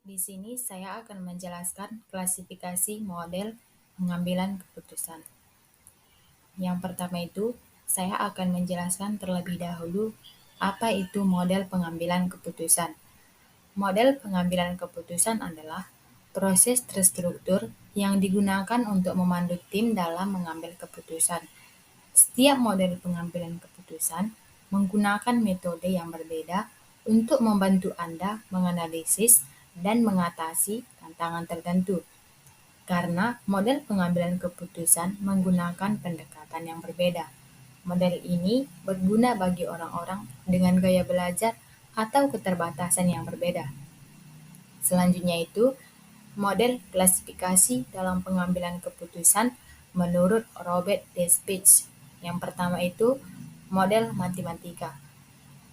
Di sini saya akan menjelaskan klasifikasi model pengambilan keputusan. Yang pertama itu, saya akan menjelaskan terlebih dahulu apa itu model pengambilan keputusan. Model pengambilan keputusan adalah proses terstruktur yang digunakan untuk memandu tim dalam mengambil keputusan. Setiap model pengambilan keputusan menggunakan metode yang berbeda untuk membantu Anda menganalisis dan mengatasi tantangan tertentu. Karena model pengambilan keputusan menggunakan pendekatan yang berbeda. Model ini berguna bagi orang-orang dengan gaya belajar atau keterbatasan yang berbeda. Selanjutnya itu, model klasifikasi dalam pengambilan keputusan menurut Robert Desprez. Yang pertama itu, model matematika.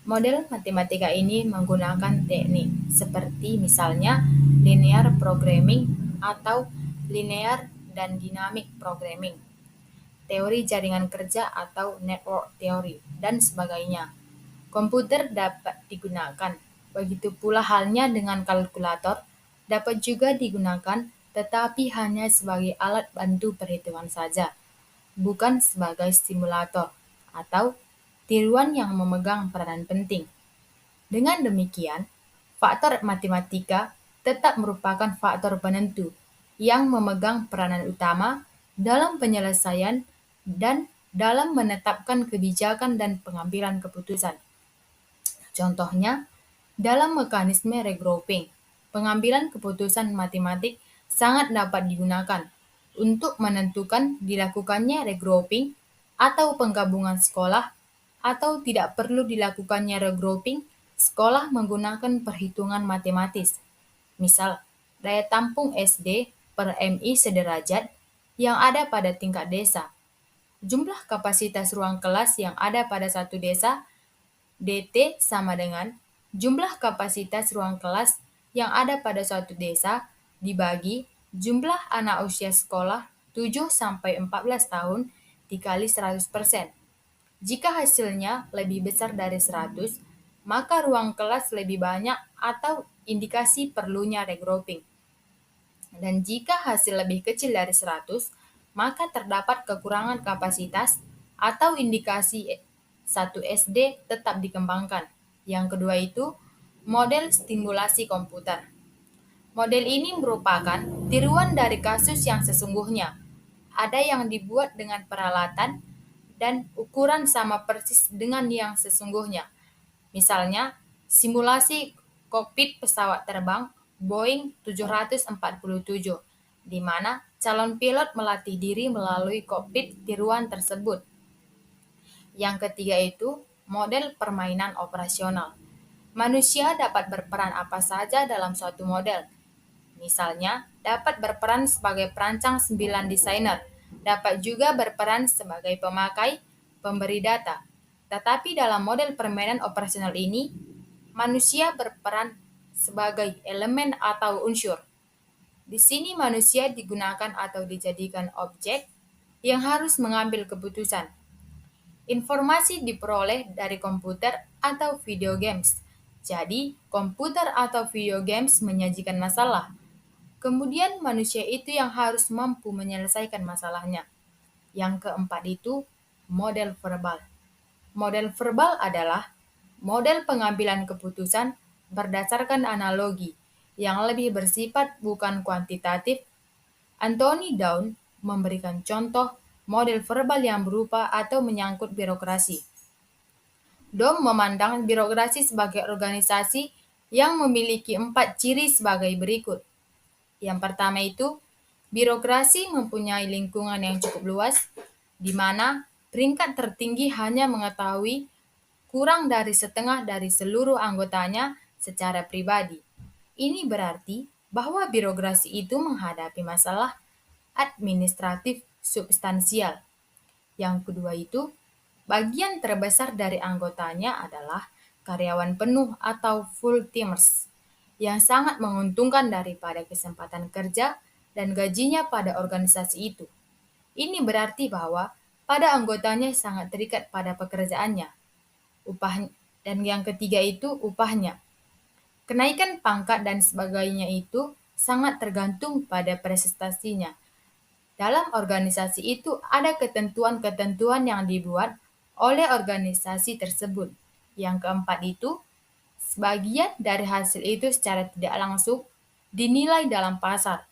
Model matematika ini menggunakan teknik seperti misalnya linear programming atau linear dan dynamic programming, teori jaringan kerja atau network theory, dan sebagainya. Komputer dapat digunakan, begitu pula halnya dengan kalkulator dapat juga digunakan, tetapi hanya sebagai alat bantu perhitungan saja, bukan sebagai simulator atau tiruan yang memegang peranan penting. Dengan demikian, faktor matematika tetap merupakan faktor penentu yang memegang peranan utama dalam penyelesaian dan dalam menetapkan kebijakan dan pengambilan keputusan. Contohnya, dalam mekanisme regrouping, pengambilan keputusan matematik sangat dapat digunakan untuk menentukan dilakukannya regrouping atau penggabungan sekolah atau tidak perlu dilakukannya regrouping sekolah menggunakan perhitungan matematis. Misal, daya tampung SD per MI sederajat yang ada pada tingkat desa. Jumlah kapasitas ruang kelas yang ada pada satu desa DT sama dengan jumlah kapasitas ruang kelas yang ada pada suatu desa dibagi jumlah anak usia sekolah 7-14 tahun dikali 100%. Jika hasilnya lebih besar dari 100, maka ruang kelas lebih banyak atau indikasi perlunya regrouping. Dan jika hasil lebih kecil dari 100, maka terdapat kekurangan kapasitas atau indikasi satu SD tetap dikembangkan. Yang kedua itu, model stimulasi komputer. Model ini merupakan tiruan dari kasus yang sesungguhnya. Ada yang dibuat dengan peralatan dan ukuran sama persis dengan yang sesungguhnya. Misalnya, simulasi kokpit pesawat terbang Boeing 747, di mana calon pilot melatih diri melalui kokpit tiruan tersebut. Yang ketiga itu, model permainan operasional. Manusia dapat berperan apa saja dalam suatu model. Misalnya, dapat berperan sebagai perancang 9 desainer, dapat juga berperan sebagai pemakai, pemberi data. Tetapi dalam model permainan operasional ini, manusia berperan sebagai elemen atau unsur. Di sini manusia digunakan atau dijadikan objek yang harus mengambil keputusan. Informasi diperoleh dari komputer atau video games. Jadi, komputer atau video games menyajikan masalah. Kemudian manusia itu yang harus mampu menyelesaikan masalahnya. Yang keempat itu, model verbal. Model verbal adalah model pengambilan keputusan berdasarkan analogi yang lebih bersifat bukan kuantitatif. Anthony Down memberikan contoh model verbal yang berupa atau menyangkut birokrasi. Down memandang birokrasi sebagai organisasi yang memiliki 4 ciri sebagai berikut. Yang pertama itu, birokrasi mempunyai lingkungan yang cukup luas, di mana peringkat tertinggi hanya mengetahui kurang dari setengah dari seluruh anggotanya secara pribadi. Ini berarti bahwa birokrasi itu menghadapi masalah administratif substansial. Yang kedua itu, bagian terbesar dari anggotanya adalah karyawan penuh atau full-timers, yang sangat menguntungkan daripada kesempatan kerja dan gajinya pada organisasi itu. Ini berarti bahwa pada anggotanya sangat terikat pada pekerjaannya. Upah dan yang ketiga itu upahnya. Kenaikan pangkat dan sebagainya itu sangat tergantung pada prestasinya. Dalam organisasi itu ada ketentuan-ketentuan yang dibuat oleh organisasi tersebut. Yang keempat itu, sebagian dari hasil itu secara tidak langsung dinilai dalam pasar.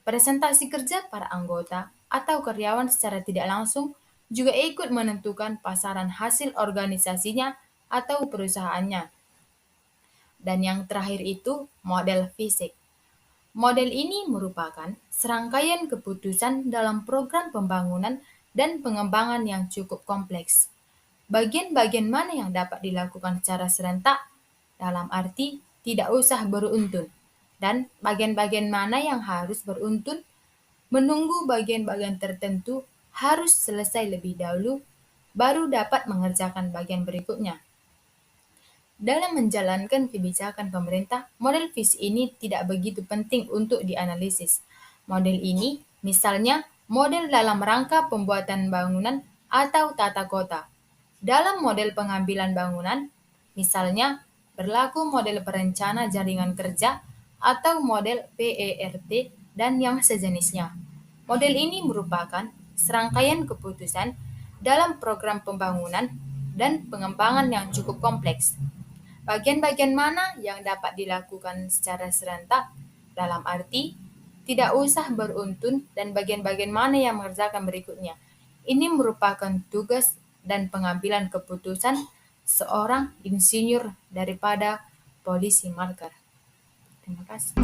Presentasi kerja para anggota atau karyawan secara tidak langsung juga ikut menentukan pasaran hasil organisasinya atau perusahaannya. Dan yang terakhir itu model fisik. Model ini merupakan serangkaian keputusan dalam program pembangunan dan pengembangan yang cukup kompleks. Bagian-bagian mana yang dapat dilakukan secara serentak, dalam arti tidak usah beruntun, dan bagian-bagian mana yang harus beruntun, menunggu bagian-bagian tertentu harus selesai lebih dahulu, baru dapat mengerjakan bagian berikutnya. Dalam menjalankan kebijakan pemerintah, model visi ini tidak begitu penting untuk dianalisis. Model ini, misalnya, model dalam rangka pembuatan bangunan atau tata kota. Dalam model pengambilan bangunan, misalnya, berlaku model perencana jaringan kerja atau model PERT dan yang sejenisnya. Model ini merupakan serangkaian keputusan dalam program pembangunan dan pengembangan yang cukup kompleks. Bagian-bagian mana yang dapat dilakukan secara serentak, dalam arti tidak usah beruntun, dan bagian-bagian mana yang mengerjakan berikutnya. Ini merupakan tugas dan pengambilan keputusan seorang insinyur daripada polisi marker. Terima kasih.